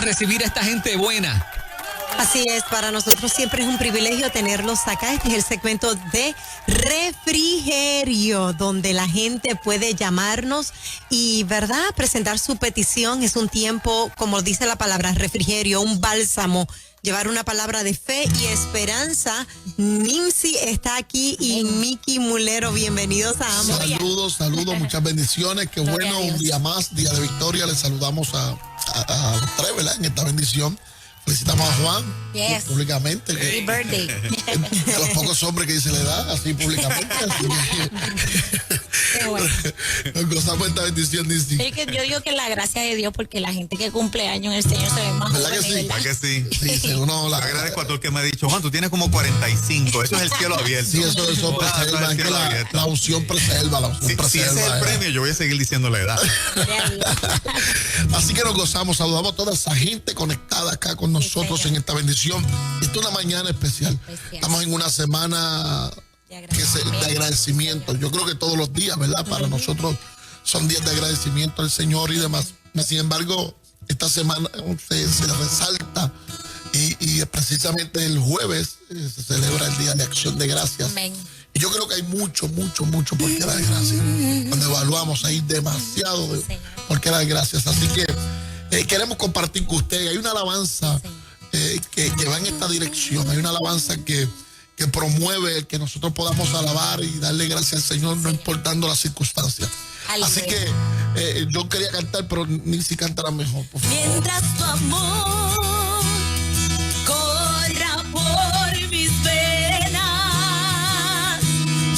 a recibir a esta gente buena. Así es, para nosotros siempre es un privilegio tenerlos acá. Este es el segmento de refrigerio, donde la gente puede llamarnos y, ¿verdad?, presentar su petición. Es un tiempo, como dice la palabra, refrigerio, un bálsamo. Llevar una palabra de fe y esperanza. Nimsi está aquí y Miki Mulero, bienvenidos a ambos. Saludos, muchas bendiciones. Qué bueno, un día más, día de victoria. Les saludamos a los tres, ¿verdad?, en esta bendición. Felicitamos a Juan públicamente. Happy birthday. De los pocos hombres que dice la edad, así públicamente. Así Qué bueno. Nos gozamos esta bendición, Disney. Es que yo digo que la gracia de Dios, porque la gente que cumple años en el Señor se ve más ¿verdad joven, que sí? ¿verdad? ¿Verdad que sí? Sí, según Yo agradezco a todo el que me ha dicho, Juan, tú tienes como 45. Eso es el cielo abierto. Sí, eso preserva. el Es que cielo abierto. la unción preserva. La unción Si preserva. ese es el premio, yo voy a seguir diciendo la edad. Así que nos gozamos, saludamos a toda esa gente conectada acá con nosotros en esta bendición. Esta es una mañana especial. Estamos en una semana de agradecimiento. Yo creo que todos los días, ¿verdad? Para nosotros son días de agradecimiento al Señor y demás. Sin embargo, esta semana se resalta y precisamente el jueves se celebra el Día de Acción de Gracias. Amén. Y yo creo que hay mucho por qué dar gracias. Cuando evaluamos, hay demasiado por qué dar gracias. Así que queremos compartir con usted. Hay una alabanza que va en esta dirección. Hay una alabanza que promueve el que nosotros podamos alabar y darle gracias al Señor, no importando las circunstancias. Así que yo quería cantar, pero ni si cantará mejor, por favor. Mientras tu amor corra por mis venas,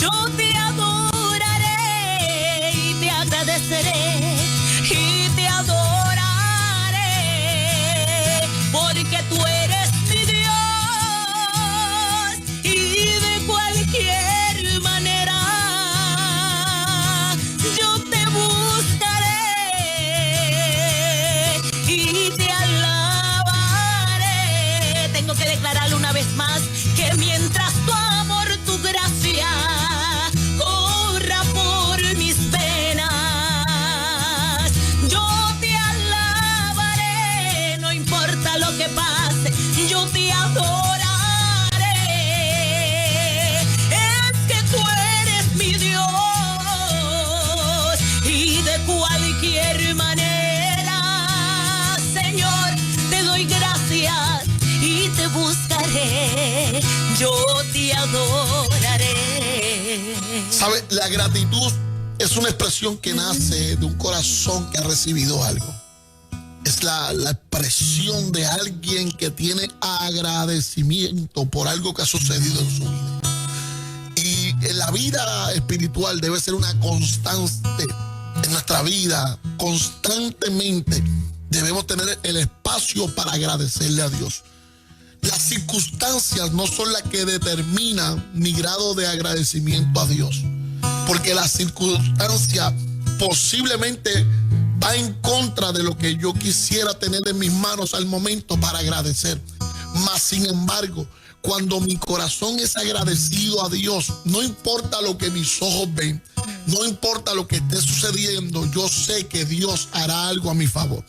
yo te adoraré y te agradeceré y te adoraré, porque tú eres mi Dios y de cualquier manera yo te buscaré y te alabaré. Tengo que declararlo una vez más, que mientras tu amor, tu gracia corra por mis venas, yo te alabaré, no importa lo que pase, yo te adoraré. Es que tú eres mi Dios y de cualquier manera, Señor, te doy gracias y te buscaré, yo te adoraré. ¿Sabe? La gratitud es una expresión que nace de un corazón que ha recibido algo. Es la expresión de alguien que tiene agradecimiento por algo que ha sucedido en su vida. Y en la vida espiritual debe ser una constante en nuestra vida. Constantemente debemos tener el espacio para agradecerle a Dios. Las circunstancias no son las que determinan mi grado de agradecimiento a Dios, porque la circunstancia posiblemente va en contra de lo que yo quisiera tener en mis manos al momento para agradecer. Mas, sin embargo, cuando mi corazón es agradecido a Dios, no importa lo que mis ojos ven, no importa lo que esté sucediendo, yo sé que Dios hará algo a mi favor.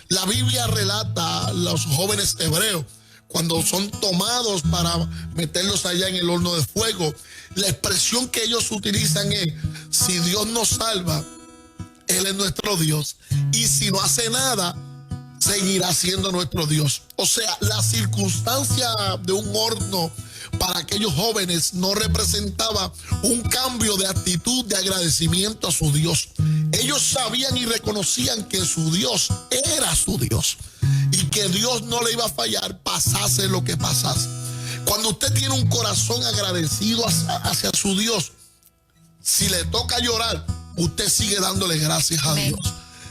La Biblia relata a los jóvenes hebreos cuando son tomados para meterlos allá en el horno de fuego. La expresión que ellos utilizan es: si Dios nos salva, Él es nuestro Dios, y si no hace nada, seguirá siendo nuestro Dios. O sea, la circunstancia de un horno para aquellos jóvenes no representaba un cambio de actitud de agradecimiento a su Dios. Ellos sabían y reconocían que su Dios era su Dios y que Dios no le iba a fallar, pasase lo que pasase. Cuando usted tiene un corazón agradecido hacia su Dios, si le toca llorar, usted sigue dándole gracias a Dios.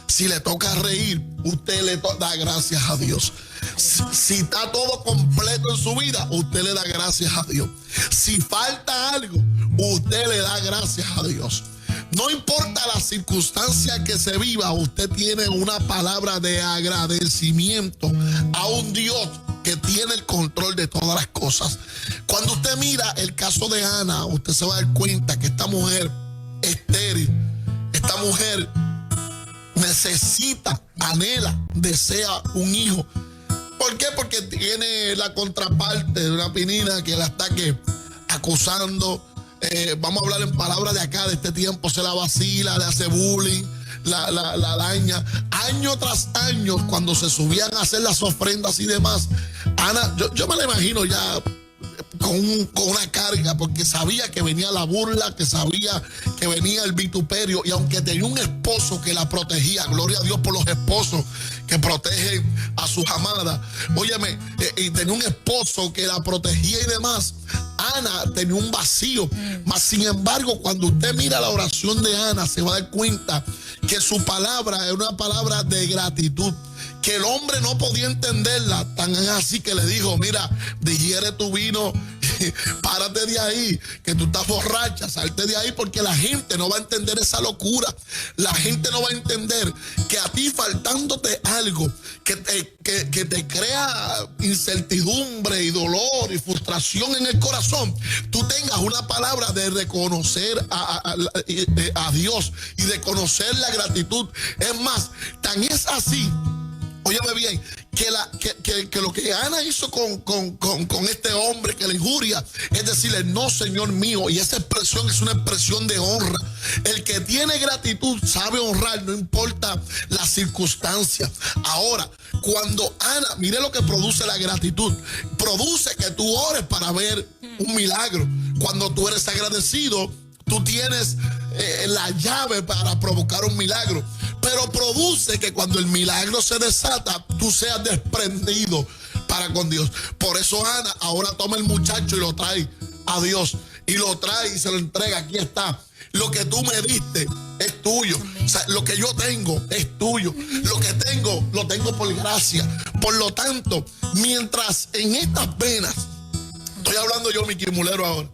Si le toca reír, usted le da gracias a Dios. Si está todo completo en su vida, usted le da gracias a Dios. Si falta algo, usted le da gracias a Dios. No importa la circunstancia que se viva, usted tiene una palabra de agradecimiento a un Dios que tiene el control de todas las cosas. Cuando usted mira el caso de Ana, usted se va a dar cuenta que esta mujer estéril, esta mujer necesita, anhela, desea un hijo. ¿Por qué? Porque tiene la contraparte de una pinina que la está acusando. Vamos a hablar en palabras de acá, de este tiempo, se la vacila, le hace bullying, la daña. Año tras año, cuando se subían a hacer las ofrendas y demás, Ana, yo me la imagino ya con una carga, porque sabía que venía la burla, que sabía que venía el vituperio, y aunque tenía un esposo que la protegía, gloria a Dios por los esposos que protegen a sus amadas, óyeme, y tenía un esposo que la protegía y demás, Ana tenía un vacío. Mas sin embargo, cuando usted mira la oración de Ana, se va a dar cuenta que su palabra es una palabra de gratitud, que el hombre no podía entenderla, tan es así que le dijo: mira, digiere tu vino, párate de ahí, que tú estás borracha, salte de ahí, porque la gente no va a entender esa locura. La gente no va a entender que a ti faltándote algo que te crea incertidumbre y dolor y frustración en el corazón, tú tengas una palabra de reconocer a Dios y de conocer la gratitud. Es más, tan es así, óyeme bien, que lo que Ana hizo con este hombre que le injuria es decirle: no, Señor mío. Y esa expresión es una expresión de honra. El que tiene gratitud sabe honrar, no importa las circunstancias. Ahora, cuando Ana, mire lo que produce la gratitud, produce que tú ores para ver un milagro. Cuando tú eres agradecido, tú tienes la llave para provocar un milagro. Pero produce que cuando el milagro se desata, tú seas desprendido para con Dios. Por eso Ana ahora toma el muchacho y lo trae a Dios. Y lo trae y se lo entrega. Aquí está. Lo que tú me diste es tuyo. O sea, lo que yo tengo es tuyo. Lo que tengo, lo tengo por gracia. Por lo tanto, mientras en estas venas, estoy hablando yo, Mickey Mulero, ahora.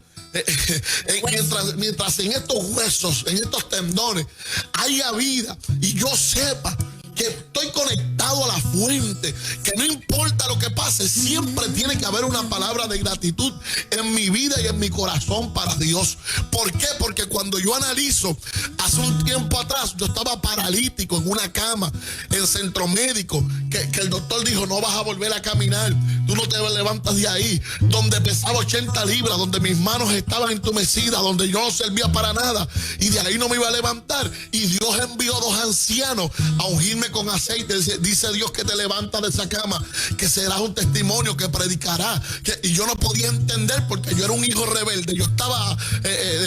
Mientras en estos huesos, en estos tendones haya vida y yo sepa que estoy conectado a la fuente, que no importa lo que pase, siempre tiene que haber una palabra de gratitud en mi vida y en mi corazón para Dios. ¿Por qué? Porque cuando yo analizo, hace un tiempo atrás yo estaba paralítico en una cama en centro médico, que el doctor dijo: no vas a volver a caminar, tú no te levantas de ahí, donde pesaba 80 libras, donde mis manos estaban entumecidas, donde yo no servía para nada, y de ahí no me iba a levantar. Y Dios envió 2 ancianos a ungirme con aceite. Dice Dios que te levantas de esa cama, que serás un testimonio, que predicará. Y yo no podía entender, porque yo era un hijo rebelde, yo estaba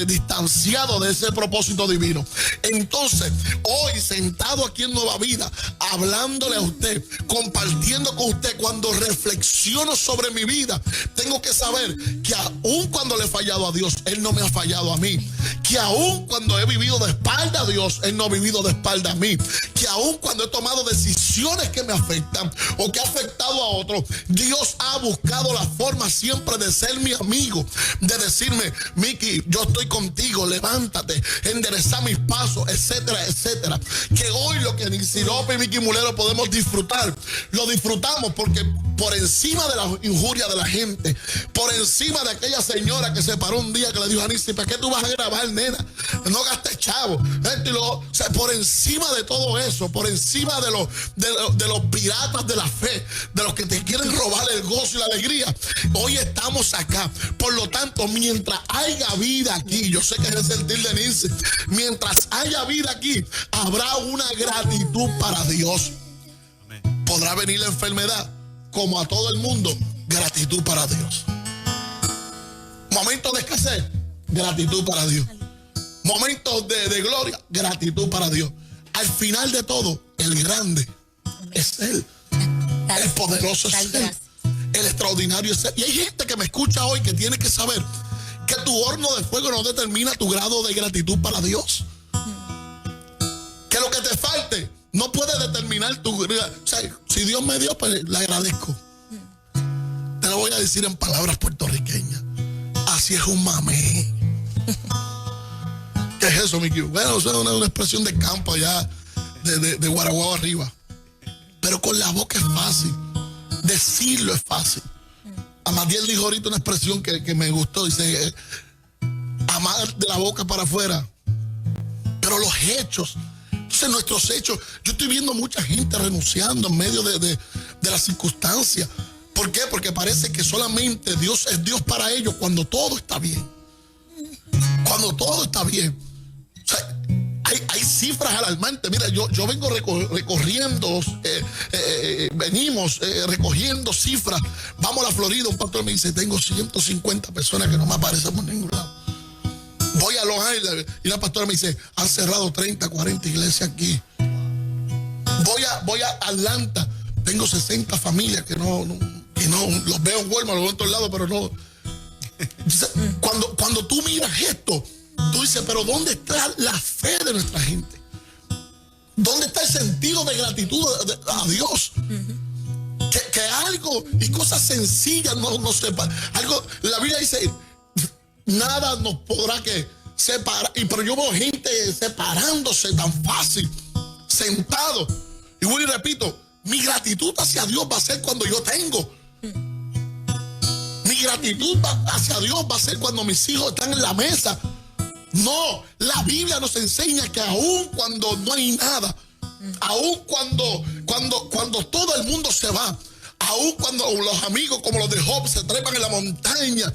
distanciado de ese propósito divino. Entonces, hoy sentado aquí en Nueva Vida, hablándole a usted, compartiendo con usted, cuando reflexiono sobre mi vida, tengo que saber que aun cuando le he fallado a Dios, Él no me ha fallado a mí. Que aun cuando he vivido de espalda a Dios, Él no ha vivido de espalda a mí. Que aun cuando he tomado decisiones que me afectan o que ha afectado a otros, Dios ha buscado la forma siempre de ser mi amigo, de decirme: Mickey, yo estoy contigo, levántate, endereza mis pasos, etcétera, etcétera. Que hoy lo que Nixie López y Mickey Mulero podemos disfrutar, lo disfrutamos porque por encima de la injuria de la gente, por encima de aquella señora que se paró un día que le dijo a Nixie: ¿para qué tú vas a grabar, nena? No gastes chavo. O sea, por encima de todo eso, por encima de los piratas de la fe, de los que te quieren robar el gozo y la alegría, hoy estamos acá. Por lo tanto, mientras haya vida aquí, yo sé que es el sentir de Nixie, mientras haya vida aquí, habrá una gratitud para Dios. Podrá venir la enfermedad, como a todo el mundo, gratitud para Dios. Momentos de escasez, gratitud para Dios. Momentos de gloria, gratitud para Dios. Al final de todo, el grande es Él. El poderoso es Él. El extraordinario es Él. Y hay gente que me escucha hoy que tiene que saber que tu horno de fuego no determina tu grado de gratitud para Dios. Que lo que te falte no puede determinar tu... O sea, si Dios me dio, pues le agradezco. Te lo voy a decir en palabras puertorriqueñas. Así es un mamé. ¿Qué es eso, Mickey? Bueno, eso es una expresión de campo allá de Guaraguao arriba. Pero con la boca es fácil. Decirlo es fácil. Amadiel dijo ahorita una expresión que me gustó. Dice: amar de la boca para afuera. Pero los hechos... Entonces nuestros hechos, yo estoy viendo mucha gente renunciando en medio de de las circunstancias. ¿Por qué? Porque parece que solamente Dios es Dios para ellos cuando todo está bien. Cuando todo está bien. O sea, hay cifras alarmantes. Mira, yo vengo recorriendo, venimos recogiendo cifras. Vamos a la Florida, un pastor me dice, tengo 150 personas que no me aparecen por ningún lado. Voy a Los Ángeles y la pastora me dice, han cerrado 30, 40 iglesias aquí. Voy a Atlanta, tengo 60 familias que no los veo en Walmart, los veo en todos lados, pero no. Cuando tú miras esto, tú dices, pero ¿dónde está la fe de nuestra gente? ¿Dónde está el sentido de gratitud a Dios? Que algo y cosas sencillas no sepan. Algo, la Biblia dice, nada nos podrá que separar. Pero yo veo gente separándose tan fácil, sentado. Y vuelvo y repito, mi gratitud hacia Dios va a ser cuando yo tengo. Mi gratitud hacia Dios va a ser cuando mis hijos están en la mesa. No, la Biblia nos enseña que aun cuando no hay nada, aun cuando todo el mundo se va, aun cuando los amigos como los de Job se trepan en la montaña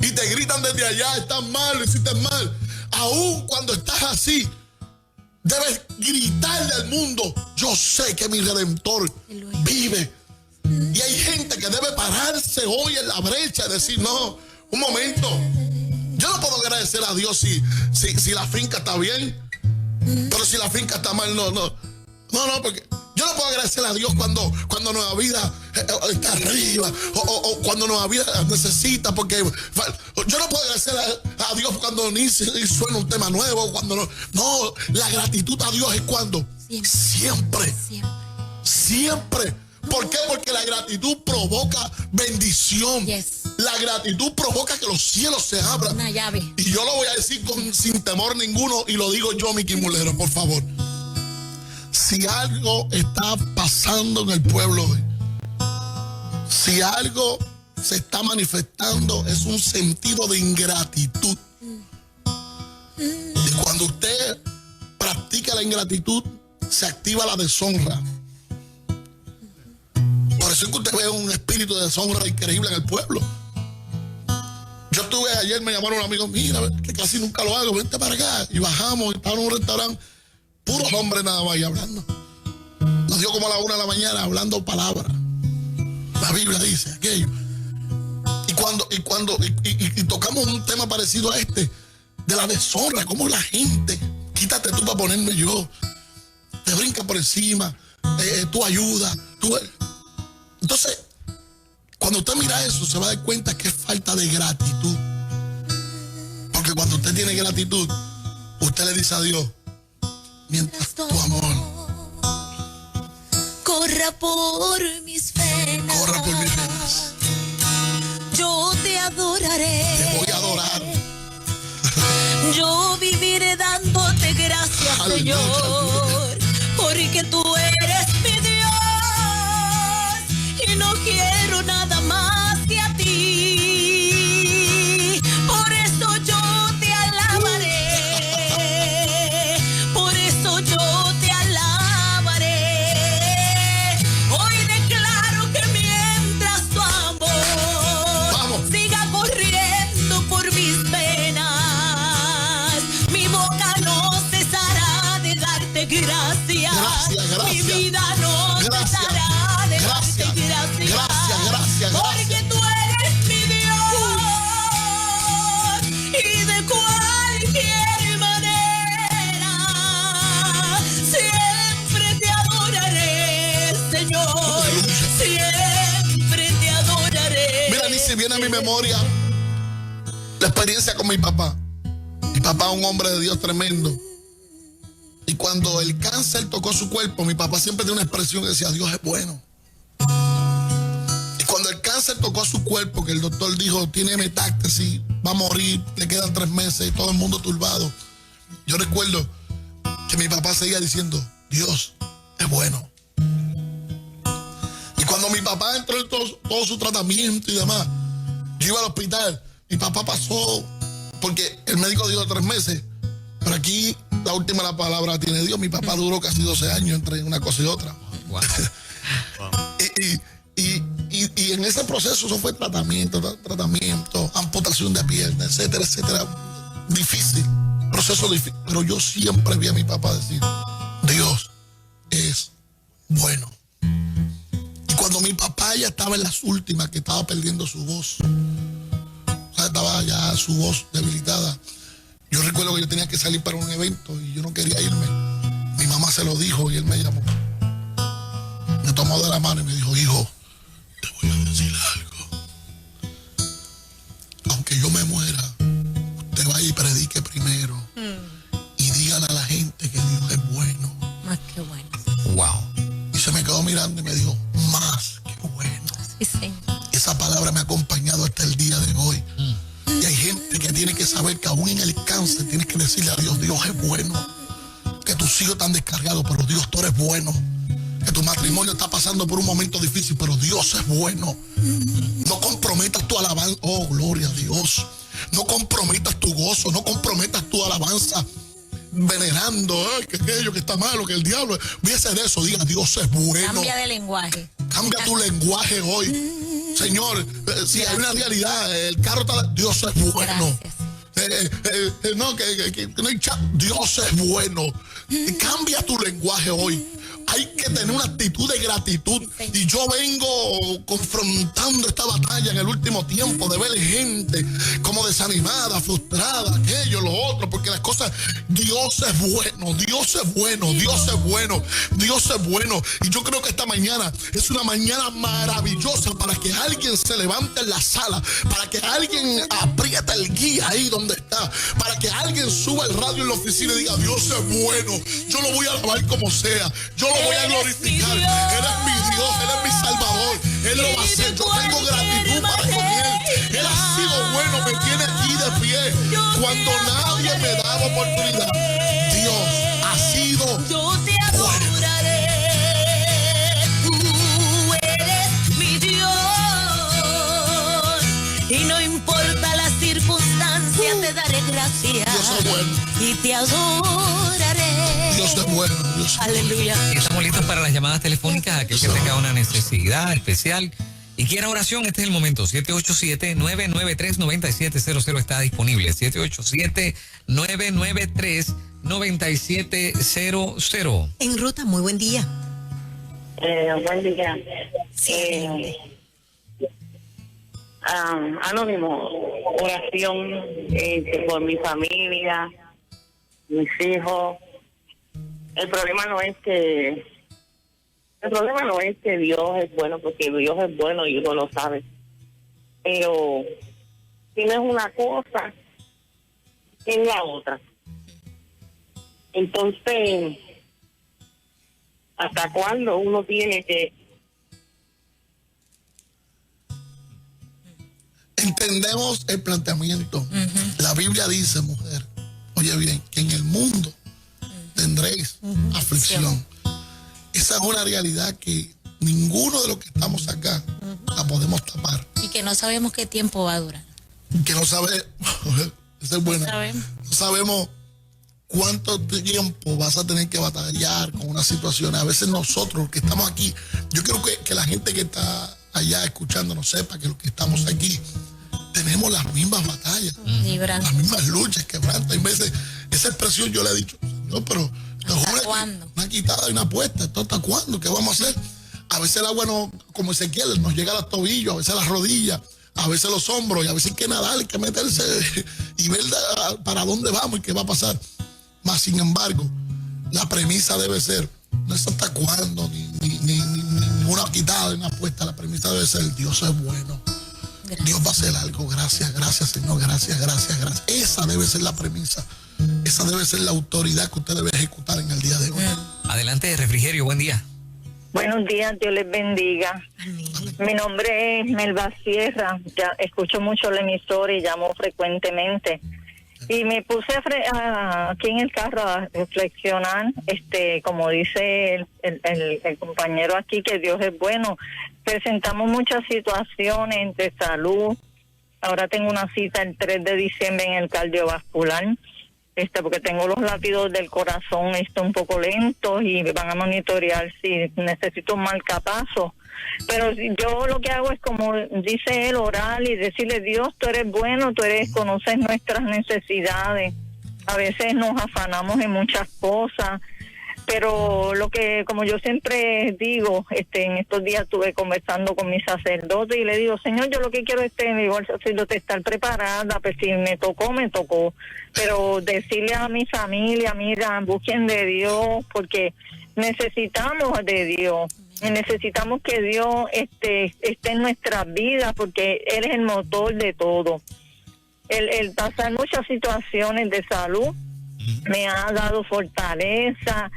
y te gritan desde allá, estás mal, lo hiciste mal, aun cuando estás así, debes gritarle al mundo, yo sé que mi Redentor vive. Y hay gente que debe pararse hoy en la brecha y decir, no, un momento, yo no puedo agradecer a Dios si la finca está bien, pero si la finca está mal, no, porque yo no puedo agradecer a Dios cuando Nueva Vida está arriba o cuando Nueva Vida necesita, porque yo no puedo agradecer a Dios cuando ni suena un tema nuevo, cuando no, la gratitud a Dios es cuando siempre. ¿Por qué? Porque la gratitud provoca bendición. Yes. La gratitud provoca que los cielos se abran. Una llave. Y yo lo voy a decir sin temor ninguno, y lo digo yo, Mickey Mulero, por favor. Si algo está pasando en el pueblo hoy, si algo se está manifestando, es un sentido de ingratitud. Y cuando usted practica la ingratitud, se activa la deshonra. Por eso es que usted ve un espíritu de deshonra increíble en el pueblo. Yo estuve ayer, me llamaron un amigo, mira, que casi nunca lo hago, vente para acá. Y bajamos, y estaba en un restaurante, puros hombres nada más ahí hablando. Nos dio como a la 1 de la mañana hablando palabras. La Biblia dice aquello. Y tocamos un tema parecido a este, de la deshonra, como la gente, quítate tú para ponerme yo, te brinca por encima, tú ayudas, Entonces, cuando usted mira eso, se va a dar cuenta que es falta de gratitud. Porque cuando usted tiene gratitud, usted le dice a Dios, mientras tu amor corra por mis venas, yo te adoraré. Te voy a adorar. Yo viviré dándote gracias, Aleluya. Señor, porque tú eres mi Dios y no quiero nada más que a ti. Por eso yo te alabaré, por eso yo te alabaré. Hoy declaro que mientras tu amor siga corriendo por mis venas, mi boca no cesará de darte gracias. Mi vida no cesará de darte gracias. Porque tú eres mi Dios y de cualquier manera siempre te adoraré, Señor. Siempre te adoraré. Mira, ni si viene a mi memoria la experiencia con mi papá. Mi papá es un hombre de Dios tremendo. Y cuando el cáncer tocó su cuerpo, mi papá siempre tiene una expresión que decía, Dios es bueno. Y cuando el cáncer tocó su cuerpo, que el doctor dijo, tiene metástasis, va a morir, le quedan 3 meses, y todo el mundo turbado. Yo recuerdo que mi papá seguía diciendo, Dios es bueno. Y cuando mi papá entró en todo su tratamiento y demás, yo iba al hospital, mi papá pasó, porque el médico dijo 3 meses, pero aquí la última la palabra tiene Dios. Mi papá duró casi 12 años entre una cosa y otra. Wow. Y en ese proceso eso fue tratamiento, amputación de pierna, etcétera, etcétera. Difícil, proceso difícil. Pero yo siempre vi a mi papá decir, Dios es bueno. Y cuando mi papá ya estaba en las últimas, que estaba perdiendo su voz, o sea, estaba ya su voz debilitada, yo recuerdo que yo tenía que salir para un evento y yo no quería irme. Mi mamá se lo dijo y él me llamó. Me tomó de la mano y me dijo, hijo, te voy a decir algo. Aunque yo me muera, usted vaya y predique primero. Y dígale a la gente que Dios es bueno. Más que bueno. Wow. Y se me quedó mirando y me dijo, más que bueno. Sí, sí. Esa palabra me ha acompañado hasta el día de hoy. Y hay gente que tiene que saber que aún en el cáncer tienes que decirle a Dios, Dios es bueno. Que tus hijos están descargados, pero Dios, tú eres bueno. Que tu matrimonio está pasando por un momento difícil, pero Dios es bueno. No comprometas tu alabanza. Oh, gloria a Dios. No comprometas tu gozo, no comprometas tu alabanza venerando que aquello que está malo, que el diablo. Voy a hacer eso, diga, Dios es bueno. Cambia de lenguaje. Cambia tu lenguaje hoy. Señor, si hay una realidad, el carro está... Dios es bueno. No, que no hay Dios es bueno. Cambia tu lenguaje hoy. Hay que tener una actitud de gratitud. Y yo vengo confrontando esta batalla en el último tiempo de ver gente como desanimada, frustrada, aquello, lo otro, porque las cosas, Dios es bueno, Dios es bueno, Dios es bueno, Dios es bueno. Y yo creo que esta mañana es una mañana maravillosa para que alguien se levante en la sala, para que alguien apriete el guía ahí donde está, para que alguien suba el radio en la oficina y diga, Dios es bueno, yo lo voy a alabar como sea, yo lo voy a glorificar. Él es mi Dios, Él es mi Salvador. Él lo va a hacer. Yo tengo gratitud para con Él. Él ha sido bueno, me tiene aquí de pie cuando nadie me daba oportunidad. Dios ha sido Yo te adoraré. Tú eres mi Dios. Y no importa las circunstancias, te daré gracias. Dios es bueno. Y te adoraré. Dios es bueno. Dios es bueno. Aleluya. Y estamos listos para las llamadas telefónicas. Aquel que tenga una necesidad especial y quiera oración, este es el momento. 787-993-9700 está disponible. 787-993-9700. En ruta, muy buen día. Buen día. Anónimo, oración por mi familia, mis hijos. El problema no es que Dios es bueno, porque Dios es bueno y uno lo sabe. Pero si no es una cosa, es la otra. Entonces, ¿hasta cuándo uno tiene que? Entendemos el planteamiento. La Biblia dice, mujer, oye bien, que en el mundo tendréis aflicción. Esa es una realidad que ninguno de los que estamos acá la podemos tapar. Y que no sabemos qué tiempo va a durar. Que no sabe, esa es buena. No sabemos cuánto tiempo vas a tener que batallar con una situación. A veces nosotros que estamos aquí, yo creo que la gente que está allá escuchándonos sepa que los que estamos aquí tenemos las mismas batallas, las mismas luchas, quebrantas. Y veces esa expresión yo le he dicho, Señor, pero ¿hasta cuándo? Una quitada y una puesta, ¿esto hasta cuándo? ¿Qué vamos a hacer? A veces el agua, no, como Ezequiel, nos llega a los tobillos, a veces a las rodillas, a veces los hombros, y a veces hay que nadar, hay que meterse y ver para dónde vamos y qué va a pasar. Mas, sin embargo, la premisa debe ser, no es hasta cuándo, ni una quitada ni una puesta, la premisa debe ser, Dios es bueno. Gracias. Dios va a hacer algo, gracias, Señor, gracias. Esa debe ser la premisa. Esa debe ser la autoridad que usted debe ejecutar en el día de hoy. Adelante, Refrigerio, buen día. Buenos días, Dios les bendiga. Mi nombre es Melba Sierra, ya escucho mucho la emisora y llamo frecuentemente. Y me puse aquí en el carro a reflexionar, como dice el compañero aquí, que Dios es bueno. Presentamos muchas situaciones de salud. Ahora tengo una cita el 3 de diciembre en el cardiovascular, porque tengo los latidos del corazón un poco lentos y van a monitorear si necesito un marcapaso. Pero yo lo que hago es, como dice él, orar y decirle: Dios, tú eres bueno, conoces nuestras necesidades. A veces nos afanamos en muchas cosas, pero como yo siempre digo, en estos días estuve conversando con mi sacerdote y le digo: Señor, yo lo que quiero es al sacerdote estar preparada, pues si me tocó, pero decirle a mi familia: mira, busquen de Dios, porque necesitamos de Dios. Necesitamos que Dios esté en nuestras vidas, porque Él es el motor de todo. El pasar muchas situaciones de salud me ha dado fortaleza.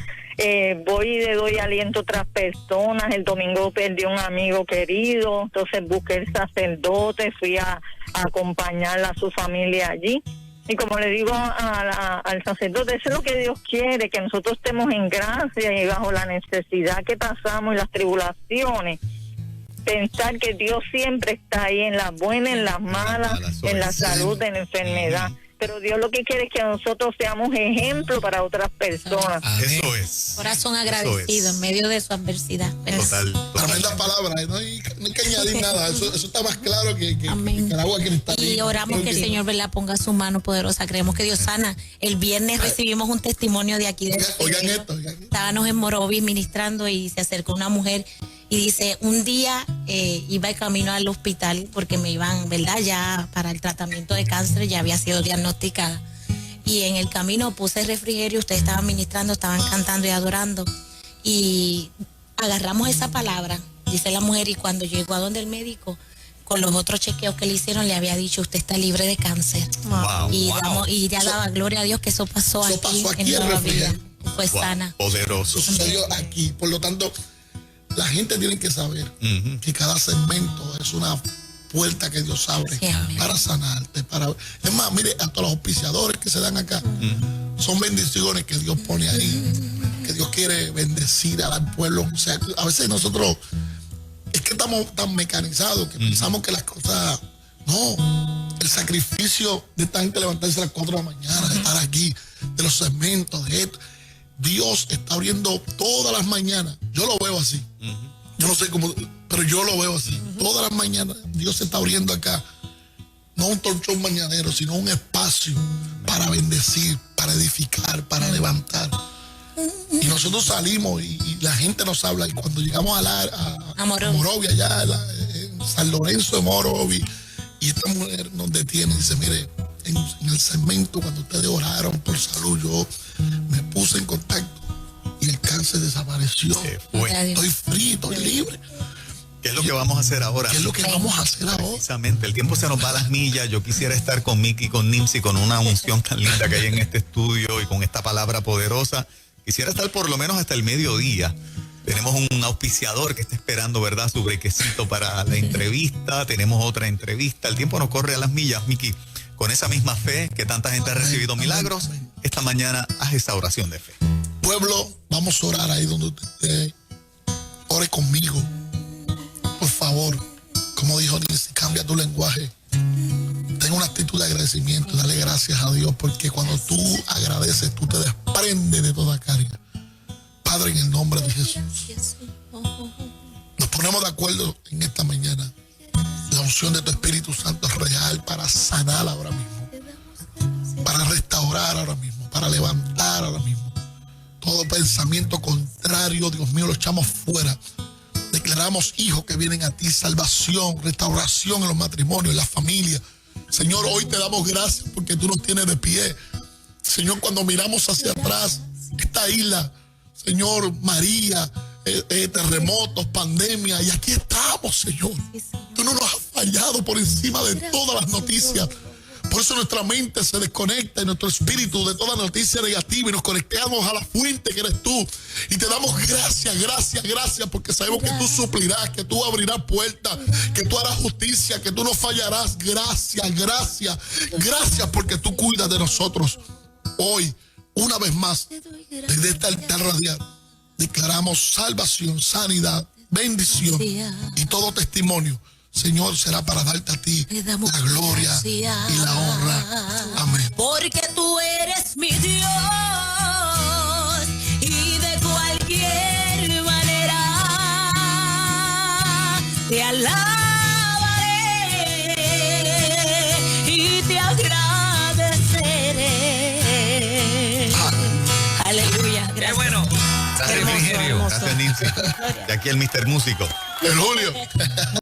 Voy y le doy aliento a otras personas. El domingo perdí un amigo querido, entonces busqué el sacerdote, fui a acompañarla a su familia allí. Y como le digo al sacerdote, eso es lo que Dios quiere, que nosotros estemos en gracia y bajo la necesidad que pasamos y las tribulaciones. Pensar que Dios siempre está ahí, en las buenas, en las malas, en la salud, en la enfermedad. Pero Dios lo que quiere es que nosotros seamos ejemplo para otras personas. Eso es. Corazón agradecido en medio de su adversidad. Total. Tremenda palabra, no hay que añadir nada. Eso está más claro que el agua cristalina. Y oramos que el Señor, ¿verdad?, ponga su mano poderosa. Creemos que Dios sana. El viernes recibimos un testimonio de aquí. Oigan esto. Estábamos en Morovis ministrando y se acercó una mujer y dice: un día iba de camino al hospital porque me iban, ¿verdad?, ya para el tratamiento de cáncer, ya había sido diagnosticada. Y en el camino puse refrigerio, ustedes estaban ministrando, estaban cantando y adorando. Y agarramos esa palabra, dice la mujer, y cuando llegó a donde el médico, con los otros chequeos que le hicieron, le había dicho: usted está libre de cáncer. Wow, y ya daba gloria a Dios que eso pasó aquí en Nueva Vida. Fue sana. Poderoso. Sucedió aquí. Por lo tanto, la gente tiene que saber que cada segmento es una puerta que Dios abre para sanarte. Es más, mire, hasta los auspiciadores que se dan acá son bendiciones que Dios pone ahí, que Dios quiere bendecir al pueblo. O sea, a veces nosotros es que estamos tan mecanizados que pensamos que las cosas... No, el sacrificio de esta gente levantarse a las 4 de la mañana, de estar aquí, de los segmentos, de esto. Dios está abriendo todas las mañanas. Yo lo veo así. Yo no sé cómo, pero yo lo veo así. Todas las mañanas Dios se está abriendo acá. No un torchón mañanero, sino un espacio para bendecir, para edificar, para levantar. Y nosotros salimos y la gente nos habla. Y cuando llegamos a Morovi, allá en San Lorenzo de Morovi, y esta mujer nos detiene y dice: mire, en el segmento, cuando ustedes oraron por salud, yo me puse en contacto y el cáncer desapareció. Estoy free, estoy libre. ¿Qué es lo que vamos a hacer ahora? ¿Qué es lo que vamos a hacer ahora? Precisamente, el tiempo se nos va a las millas. Yo quisiera estar con Miki, con Nimsi, con una unción tan linda que hay en este estudio y con esta palabra poderosa. Quisiera estar por lo menos hasta el mediodía. Tenemos un auspiciador que está esperando, ¿verdad?, su brequecito para la entrevista. Tenemos otra entrevista. El tiempo nos corre a las millas, Miki. Con esa misma fe que tanta gente ha recibido milagros, esta mañana haz esa oración de fe. Pueblo, vamos a orar ahí donde usted esté. Ore conmigo. Por favor, como dijo Nancy, cambia tu lenguaje. Ten una actitud de agradecimiento. Dale gracias a Dios, porque cuando tú agradeces, tú te desprendes de toda carga. Padre, en el nombre de Jesús, nos ponemos de acuerdo en esta mañana. La unción de tu Espíritu Santo es real para sanar ahora mismo, para restaurar ahora mismo, para levantar ahora mismo. Todo pensamiento contrario, Dios mío, lo echamos fuera. Declaramos hijos que vienen a ti, salvación, restauración en los matrimonios, en la familia. Señor, hoy te damos gracias porque tú nos tienes de pie. Señor, cuando miramos hacia atrás, esta isla, Señor, María, terremotos, pandemia, y aquí estamos, Señor. Tú no nos has fallado por encima de todas las noticias. Por eso nuestra mente se desconecta y nuestro espíritu de toda noticia negativa y nos conectamos a la fuente que eres tú. Y te damos gracias, gracias, gracias, porque sabemos que tú suplirás, que tú abrirás puertas, que tú harás justicia, que tú no fallarás. Gracias, gracias, gracias porque tú cuidas de nosotros. Hoy, una vez más, desde este altar radial, declaramos salvación, sanidad, bendición y todo testimonio, Señor, será para darte a ti la gloria y la honra. Amén. Porque tú eres mi Dios y de cualquier manera agradeceré. Aleluya. Qué Gracias. bueno. Hermoso, Refrigerio. hermoso. Gracias, Nancy. De aquí el Mr. Músico. El Julio.